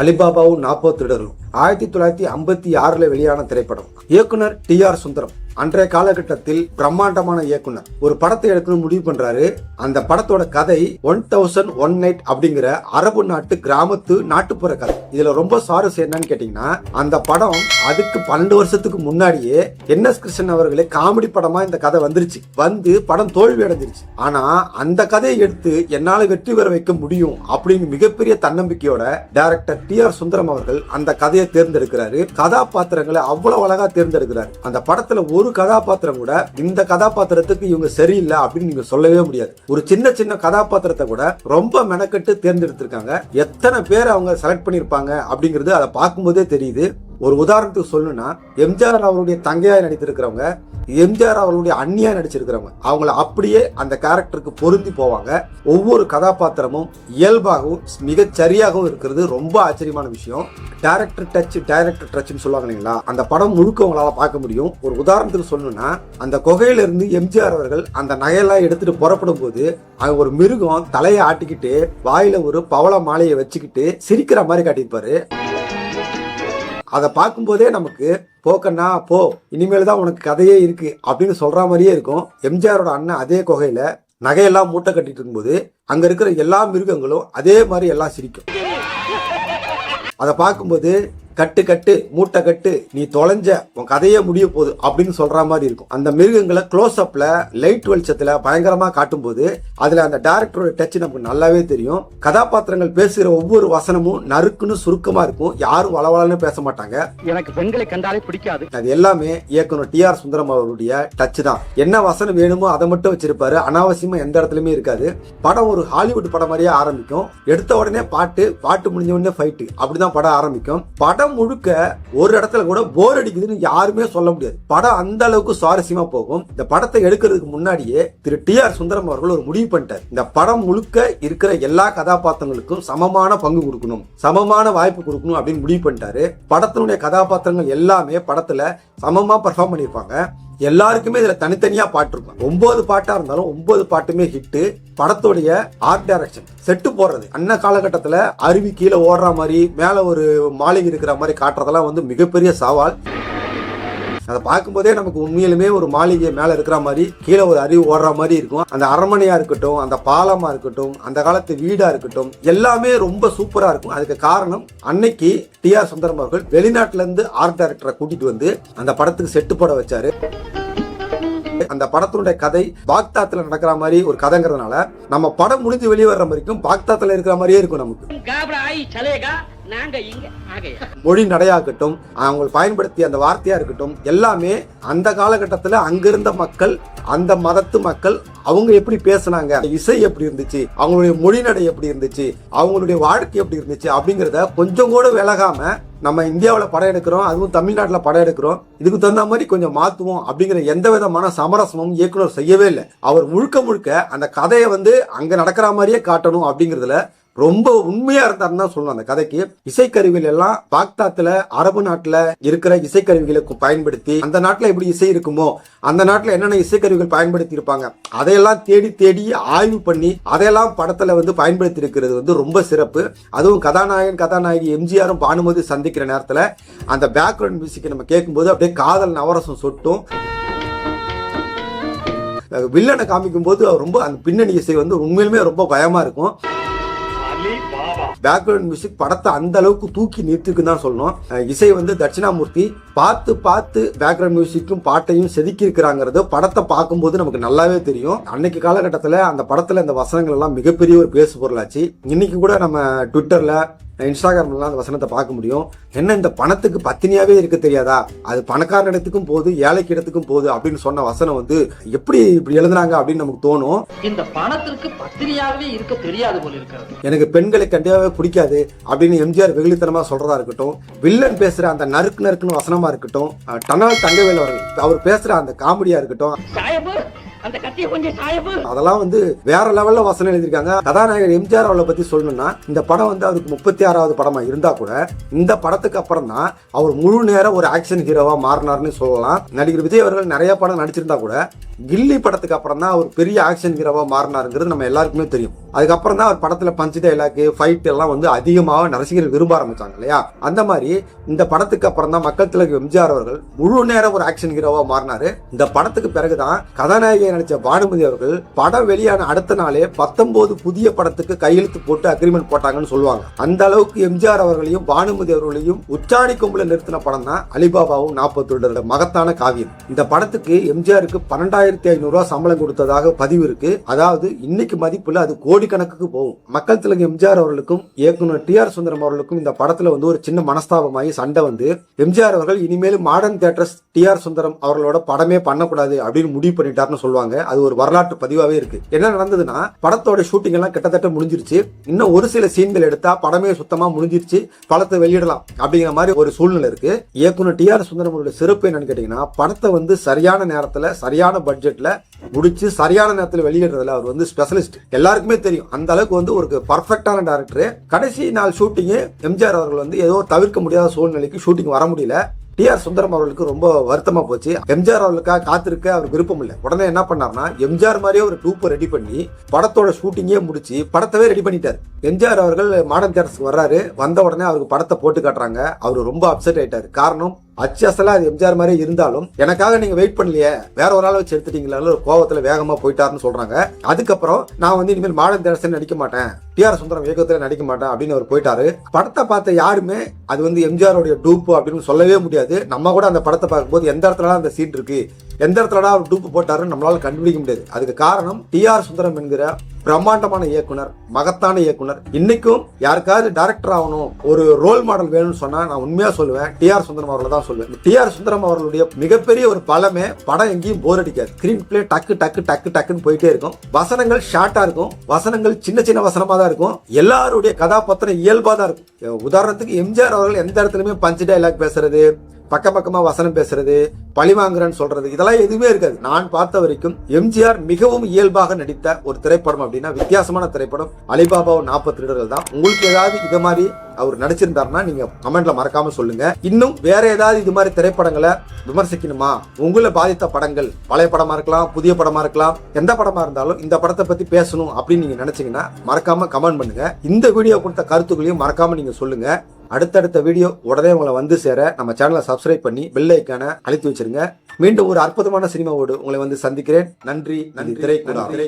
அலிபாபாவும் 40 திருடரும் 1956 வெளியான திரைப்படம். இயக்குனர் டி.ஆர். சுந்தரம் அன்றைய காலகட்டத்தில் பிரம்மாண்டமான இயக்குனர். ஒரு படத்தை எடுக்கணும் முடிவு பண்றாரு. அந்த படத்தோட கதை 1001 நைட் அப்படிங்கிற அரபு நாட்டு கிராமத்து நாட்டுப்புற கதை. இதுல ரொம்ப சுவாரஸ்யம் என்னன்னு கேட்டீங்கன்னா, அந்த படம் அதுக்கு 12 வருஷத்துக்கு முன்னாடியே என்.எஸ். கிருஷ்ணன் அவர்களே காமெடி படமா இந்த கதை வந்துருச்சு. வந்து படம் தோல்வி அடைஞ்சிருச்சு. ஆனா அந்த கதையை எடுத்து என்னால வெற்றி பெற வைக்க முடியும் அப்படின்னு மிகப்பெரிய தன்னம்பிக்கையோட டைரக்டர் டி.ஆர். சுந்தரம் அவர்கள் அந்த கதையை தேர்ந்தெடுக்கிறாரு. கதாபாத்திரங்களை அவ்வளவு அழகா தேர்ந்தெடுக்கிறாரு. அந்த படத்துல ஒரு கதாபாத்திரம் கூட இந்த கதாபாத்திரத்துக்கு இவங்க சரியில்லை அப்படின்னு நீங்க சொல்லவே முடியாது. ஒரு சின்ன சின்ன கதாபாத்திரத்தை கூட ரொம்ப மெனக்கட்டு தேர்ந்தெடுத்திருக்காங்க. எத்தனை பேர் அவங்க செலக்ட் பண்ணிருப்பாங்க அப்படிங்கிறது அதை பார்க்கும்போதே தெரியுது. ஒரு உதாரணத்துக்கு சொல்லணும்னா, எம்ஜிஆர் அவருடைய தங்கையா நடித்திருக்கிறவங்க, எம்ஜிஆர் அவர்களுடைய அண்ணியா நடிச்சிருக்கிறவங்க, அவங்கள அப்படியே அந்த கேரக்டருக்கு பொருந்தி போவாங்க. ஒவ்வொரு கதாபாத்திரமும் இயல்பாகவும் மிக சரியாகவும் இருக்கிறது ரொம்ப ஆச்சரியமான விஷயம். டைரக்டர் டச்னு சொல்லுவாங்க இல்லைங்களா, அந்த படம் முழுக்க உங்களால பார்க்க முடியும். ஒரு உதாரணத்துக்கு சொல்லணும்னா, அந்த குகையில இருந்து எம்ஜிஆர் அவர்கள் அந்த நகையெல்லாம் எடுத்துட்டு புறப்படும் போது அங்க ஒரு மிருகம் தலையை ஆட்டிக்கிட்டு வாயில ஒரு பவள மாலையை வச்சுக்கிட்டு சிரிக்கிற மாதிரி காட்டியிருப்பாரு. அதை பார்க்கும்போதே நமக்கு போக்கண்ணா போ, இனிமேல் தான் உனக்கு கதையே இருக்கு அப்படின்னு சொல்ற மாதிரியே இருக்கும். எம்ஜிஆரோட அண்ணன் அதே குகையில நகையெல்லாம் மூட்டை கட்டிட்டு இருக்கும்போது அங்க இருக்கிற எல்லா மிருகங்களும் அதே மாதிரி எல்லாம் சிரிக்கும். அதை பார்க்கும்போது கட்டு கட்டு மூட்டை கட்டு, நீ தொலைஞ்ச, உன் கதையே முடிய போகுது அப்படின்னு சொல்ற மாதிரி இருக்கும். அந்த மிருகங்களை க்ளோஸ் அப்ல லைட் வெளிச்சத்துல பயங்கரமா காட்டும் போது அதுல அந்த டைரக்டரோட டச் நமக்கு நல்லாவே தெரியும். கதாபாத்திரங்கள் பேசுகிற ஒவ்வொரு வசனமும் நறுக்குன்னு சுருக்கமா இருக்கும். யாரும் வளவளன்னு பேச மாட்டாங்க. எனக்கு பெண்களை கண்டாலே பிடிக்காது. அது எல்லாமே இயக்குனர் டி.ஆர். சுந்தரம் அவருடைய டச் தான். என்ன வசனம் வேணுமோ அதை மட்டும் வச்சிருப்பாரு. அனாவசியமா எந்த இடத்துலயுமே இருக்காது. படம் ஒரு ஹாலிவுட் படம் மாதிரியே ஆரம்பிக்கும். எடுத்த உடனே பாட்டு முடிஞ்ச உடனே ஃபைட், அப்படிதான் படம் ஆரம்பிக்கும். படம் முழுக்க ஒரு இடத்துல கூட போர் அடிக்குதுன்னு யாருமே சொல்ல முடியாது. படம் அந்த அளவுக்கு சுவாரஸ்யமா போகும். இந்த படத்தை எடுக்கிறதுக்கு முன்னாடியே திரு டி.ஆர். சுந்தரம் அவர்கள் ஒரு முடிவு பண்ணிட்டார். இந்த படம் முழுக்க இருக்கிற எல்லா கதாபாத்திரங்களுக்கும் சமமான பங்கு கொடுக்கணும், சமமான வாய்ப்பு கொடுக்கணும் அப்படின்னு முடிவு பண்ணிட்டாரு. படத்தினுடைய கதாபாத்திரங்கள் எல்லாமே படத்துல சமமா பெர்ஃபார்ம் பண்ணியிருப்பாங்க. எல்லாருக்குமே இதுல தனித்தனியா பாட்டு இருக்கும். 9 பாட்டா இருந்தாலும் 9 பாட்டுமே ஹிட். படத்துடைய ஆர்ட் டைரக்ஷன், செட்டு போடுறது, அன்ன காலகட்டத்துல அருவி கீழே ஓடுற மாதிரி மேல ஒரு மாளிகை இருக்கிற மாதிரி காட்டுறதெல்லாம் வந்து மிகப்பெரிய சவால். அதை பார்க்கும்போதே நமக்கு உண்மையிலுமே ஒரு மாளிகை மேல இருக்கிற மாதிரி கீழே ஒரு அருவி ஓடுற மாதிரி இருக்கும். அந்த அரண்மனையா இருக்கட்டும், அந்த பாலமா இருக்கட்டும், அந்த காலத்து வீடா இருக்கட்டும், எல்லாமே ரொம்ப சூப்பரா இருக்கும். அதுக்கு காரணம் அன்னைக்கு டி.ஆர். சுந்தரம் அவர்கள் வெளிநாட்டுல இருந்து ஆர்ட் டைரக்டரை கூட்டிட்டு வந்து அந்த படத்துக்கு செட்டு போட வச்சாரு. அந்த படத்தினுடைய கதை பாக்தாத்ல நடக்கிற மாதிரி ஒரு கதைங்கிறதுனால நம்ம படம் முடிஞ்சு வெளியே வர்ற வரைக்கும் பாக்தாத்ல இருக்கிற மாதிரியே இருக்கும். நமக்கு மொழி நடையா இருக்கட்டும், அவங்க பயன்படுத்திய அந்த வார்த்தையா இருக்கட்டும், எல்லாமே அந்த காலகட்டத்தில் அங்கிருந்த மக்கள், அந்த மதத்து மக்கள், அவங்க எப்படி பேசினாங்க, இசை எப்படி இருந்துச்சு, அவங்களுடைய மொழி நடை எப்படி இருந்துச்சு, அவங்களுடைய வாழ்க்கை எப்படி இருந்துச்சு அப்படிங்கிறத கொஞ்சம் கூட விலகாம நம்ம இந்தியாவில் படம் எடுக்கிறோம், அதுவும் தமிழ்நாட்டில் படம் எடுக்கிறோம், இதுக்கு தகுந்த மாதிரி கொஞ்சம் மாற்றுவோம் அப்படிங்கிற எந்த விதமான சமரசமும் இயக்குனர் செய்யவே இல்லை. அவர் முழுக்க அந்த கதையை வந்து அங்க நடக்கிற மாதிரியே காட்டணும் அப்படிங்கிறதுல ரொம்ப உண்மையா இருந்தாருன்னு தான் சொல்லணும். அந்த கதைக்கு இசைக்கருவிகள் எல்லாம் பாக்தாத்ல அரபு நாட்டுல இருக்கிற இசைக்கருவிகளுக்கு பயன்படுத்தி, அந்த நாட்டுல எப்படி இசை இருக்குமோ அந்த நாட்டுல என்னென்ன இசைக்கருவிகள் பயன்படுத்தி இருப்பாங்க அதையெல்லாம் தேடி ஆய்வு பண்ணி அதையெல்லாம் படத்துல வந்து பயன்படுத்தி இருக்கிறது வந்து ரொம்ப சிறப்பு. அதுவும் கதாநாயகி எம்ஜிஆரும் பானுமதி சந்திக்கிற நேரத்துல அந்த பேக்ரவுண்ட் மியூசிக் நம்ம கேட்கும்போது அப்படியே காதல் நவரசம் சொட்டும். வில்லனை காமிக்கும் போது ரொம்ப அந்த பின்னணி இசை வந்து உண்மையிலுமே ரொம்ப பயமா இருக்கும். பேக்ரவுண்ட் மியூசிக் படத்தை அந்த அளவுக்கு தூக்கி நிறுத்திக்குன்னு தான் சொல்லணும். இசை வந்து தட்சிணாமூர்த்தி பார்த்து பேக்ரவுண்ட் மியூசிக்கும் பாட்டையும் செதுக்கி இருக்கிறாங்கிறது படத்தை பார்க்கும்போது நமக்கு நல்லாவே தெரியும். அன்னைக்கு காலகட்டத்தில் அந்த படத்துல இந்த வசனங்கள் எல்லாம் மிகப்பெரிய ஒரு பேசு பொருளாச்சு. இன்னைக்கு கூட நம்ம ட்விட்டர்ல, இன்ஸ்டாகிராம்லாம் அந்த வசனத்தை பார்க்க முடியும். என்ன இந்த பணத்துக்கு பத்தினியாவே இருக்க தெரியாதா, அது பணக்கார இடத்துக்கும் போகுது ஏழைக்கு இடத்துக்கும் போகுது அப்படின்னு சொன்ன வசனம் வந்து எப்படி இப்படி எழுதுனாங்க அப்படின்னு நமக்கு தோணும். இந்த பணத்திற்கு பத்தினியாகவே இருக்க தெரியாது போல இருக்கிறது, எனக்கு பெண்களை கண்டிப்பாவே பிடிக்காது அப்படின்னு எம்ஜிஆர் வெகுளித்தனமா சொல்றதா இருக்கட்டும், வில்லன் பேசுற அந்த நறுக்குன்னு வசனமா இருக்கட்டும், டனால் தங்கவேல் அவர் பேசுற அந்த காமெடியா இருக்கட்டும், அந்த கத்தியை கொஞ்சம் சாயப்பு. அதெல்லாம் வந்து வேற லெவல்ல வசனம் எழுதியிருக்காங்க. கதாநாயகர் எம்ஜிஆர் அவர்களை பத்தி சொல்லணும்னா இந்த படம் வந்து அவருக்கு 36வது படமா இருந்தா கூட இந்த படத்துக்கு அப்புறம் தான் அவர் முழு நேரம் ஒரு ஆக்ஷன் ஹீரோவா மாறினார்னு சொல்லலாம். நடிகர் விஜய் அவர்கள் நிறைய படம் நடிச்சிருந்தா கூட கில்லி படத்துக்கு அப்புறம் தான் அவர் பெரிய ஆக்ஷன் ஹீரோவா மாறினாருங்கிறது நம்ம எல்லாருக்குமே தெரியும். அதுக்கப்புறம் தான் அவர் படத்துல பஞ்சு டைலாக் ஃபைட் எல்லாம் வந்து அதிகமாக ரசிகர்கள் விரும்ப ஆரம்பிச்சாங்க இல்லையா. அந்த மாதிரி இந்த படத்துக்கு அப்புறம் தான் மக்கள் திலகம் எம்ஜிஆர் அவர்கள் முழு நேரம் ஒரு ஆக்ஷன் ஹீரோவா மாறினாரு. இந்த படத்துக்கு பிறகுதான் கதாநாயகியை நடிச்ச பானுமதி அவர்கள் படம் வெளியான அடுத்த நாளே 19 புதிய படத்துக்கு கையெழுத்து போட்டு அக்ரிமெண்ட் போட்டாங்கன்னு சொல்லுவாங்க. அந்த அளவுக்கு எம்ஜிஆர் அவர்களையும் பானுமதி அவர்களையும் உச்சாணி கொம்புல நிறுத்தின படம் தான் அலிபாபாவும் 40 வருட மகத்தான காவியம். இந்த படத்துக்கு எம்ஜிஆருக்கு 12,500 ரூபாய் சம்பளம் கொடுத்ததாக பதிவு இருக்கு. அதாவது இன்னைக்கு மதிப்புல அது கோடிக்கணக்குக்கு போகும். மக்கள் திலகம் எம்ஜிஆர் அவர்களுக்கும் இயக்குனர் டிஆர் சுந்தரம் அவர்களுக்கும் இந்த படத்துல வந்து ஒரு சின்ன மனஸ்தாபமாகி சண்டை வந்து எம்ஜிஆர் அவர்கள் இனிமேல் மாடர்ன் தியேட்டர்ஸ் டிஆர் சுந்தரம் அவர்களோட படமே பண்ணக்கூடாது அப்படின்னு முடிவு பண்ணிட்டாருன்னு சொல்லுவாங்க. அது ஒரு வரலாற்று பதிவாவே இருக்கு. என்ன நடந்ததுன்னா படத்தோட ஷூட்டிங் எல்லாம் கிட்டத்தட்ட முடிஞ்சிருச்சு. இன்னும் ஒரு சில சீன்கள் எடுத்தா படமே சுத்தமா முடிஞ்சிருச்சு, படத்தை வெளியிடலாம் அப்படிங்கிற மாதிரி ஒரு சூழ்நிலை இருக்கு. இயக்குனர் டிஆர் சுந்தரம் அவருடைய சிறப்பு என்னன்னு கேட்டீங்கன்னா படத்தை வந்து சரியான நேரத்துல சரியான பட்ஜெட்ல முடிச்சு சரியான நேரத்தில் வெளியிடுறதுல அவர் வந்து ஸ்பெஷலிஸ்ட். எல்லாருக்குமே தெரியும் அந்த அளவுக்கு வந்து ஒரு பர்ஃபெக்டான டைரக்டர். கடைசி நாள் ஷூட்டிங் எம்ஜிஆர் அவர்கள் வந்து ஏதோ தவிர்க்க முடியாத சூழ்நிலைக்கு ஷூட்டிங் வர முடியல. டிஆர் சுந்தரம் அவர்களுக்கு ரொம்ப வருத்தமா போச்சு. எம்ஜிஆர் அவர்களுக்காக காத்திருக்க அவர் விருப்பம் இல்லை. உடனே என்ன பண்ணார்னா எம்ஜிஆர் மாதிரியே ஒரு டூப்பை ரெடி பண்ணி படத்தோட ஷூட்டிங்கே முடிச்சு படத்தவே ரெடி பண்ணிட்டாரு. எம்ஜிஆர் அவர்கள் மாடர்ன் தியேட்டர்ஸ்க்கு வர்றாரு. வந்த உடனே அவருக்கு படத்தை போட்டு காட்டுறாங்க. அவர் ரொம்ப அப்செட் ஆயிட்டாரு. காரணம் அச்சசலா அது எம்ஜிஆர் மாதிரியே இருந்தாலும் எனக்காக நீங்க வெயிட் பண்ணலையே, வேற ஒரு ஆளை வச்சு எடுத்துட்டீங்களா, ஒரு கோவத்துல வேகமா போயிட்டாருன்னு சொல்றாங்க. அதுக்கப்புறம் நான் வந்து இனிமேல் மாடர்ன் தியேட்டர்ஸ் நடிக்க மாட்டேன், டிஆர் சுந்தரம் இயக்கத்துல நடிக்க மாட்டேன் அப்படின்னு அவர் போயிட்டாரு. படத்தை பார்த்த யாருமே அது வந்து எம்ஜிஆருடைய டூப்பு அப்படின்னு சொல்லவே முடியாது. நம்ம கூட அந்த படத்தை பார்க்கும்போது எந்த இடத்துல அந்த சீட் இருக்கு, எந்த இடத்துல அவர் டூப்பு போட்டாருன்னு நம்மளால கண்டுபிடிக்க முடியாது. அதுக்கு காரணம் டிஆர் சுந்தரம் என்கிற பிரம்மாண்டமான இயக்குனர், மகத்தான இயக்குனர். இன்னைக்கும் யாருக்காவது டைரக்டர் ஆகணும், ஒரு ரோல் மாடல் வேணும்னு சொன்னா நான் உண்மையா சொல்லுவேன் டிஆர் சுந்தரம் அவர்களை தான் சொல்லுவேன். டிஆர் சுந்தரம் அவர்களுடைய மிகப்பெரிய ஒரு பலமே படம் எங்கேயும் போர் அடிக்காது. ஸ்கிரீன் பிளே டக்கு டக்கு டக்கு டக்குன்னு போயிட்டே இருக்கும். வசனங்கள் ஷார்ட்டா இருக்கும். வசனங்கள் சின்ன சின்ன வசனமா தான் இருக்கும். எல்லாருடைய கதாபாத்திரம் இயல்பா தான் இருக்கும். உதாரணத்துக்கு எம்ஜிஆர் அவர்கள் எந்த இடத்துலயுமே பஞ்சு டைலாக் பேசுறது, பக்கமா வசனம் பேசுறது, பழிவாங்குறன்னு சொல்றது, இதெல்லாம் எதுவுமே இருக்காது. நான் பார்த்த வரைக்கும் எம்ஜிஆர் மிகவும் இயல்பாக நடித்த ஒரு திரைப்படம் அப்படின்னா வித்தியாசமான திரைப்படம் அலிபாபாவும் 40 திருடர்கள் தான். உங்களுக்கு ஏதாவது இது மாதிரி அவர் நடிச்சிருந்தாருன்னா நீங்க கமெண்ட்ல மறக்காம சொல்லுங்க. இன்னும் வேற ஏதாவது இது மாதிரி திரைப்படங்களை விமர்சிக்கணுமா, உங்களை பாதித்த படங்கள், பழைய படமா இருக்கலாம், புதிய படமா இருக்கலாம், எந்த படமா இருந்தாலும் இந்த படத்தை பத்தி பேசணும் அப்படின்னு நீங்க நினைச்சீங்கன்னா மறக்காம கமெண்ட் பண்ணுங்க. இந்த வீடியோ கொடுத்த கருத்துக்களையும் மறக்காம நீங்க சொல்லுங்க. அடுத்தடுத்த வீடியோ உடனே உங்களை வந்து சேர நம்ம சேனலை சப்ஸ்கிரைப் பண்ணி பெல் ஐக்கானை அழுத்தி வச்சிருங்க. மீண்டும் ஒரு அற்புதமான சினிமாவோடு உங்களை வந்து சந்திக்கிறேன். நன்றி. திரைக்கூடா.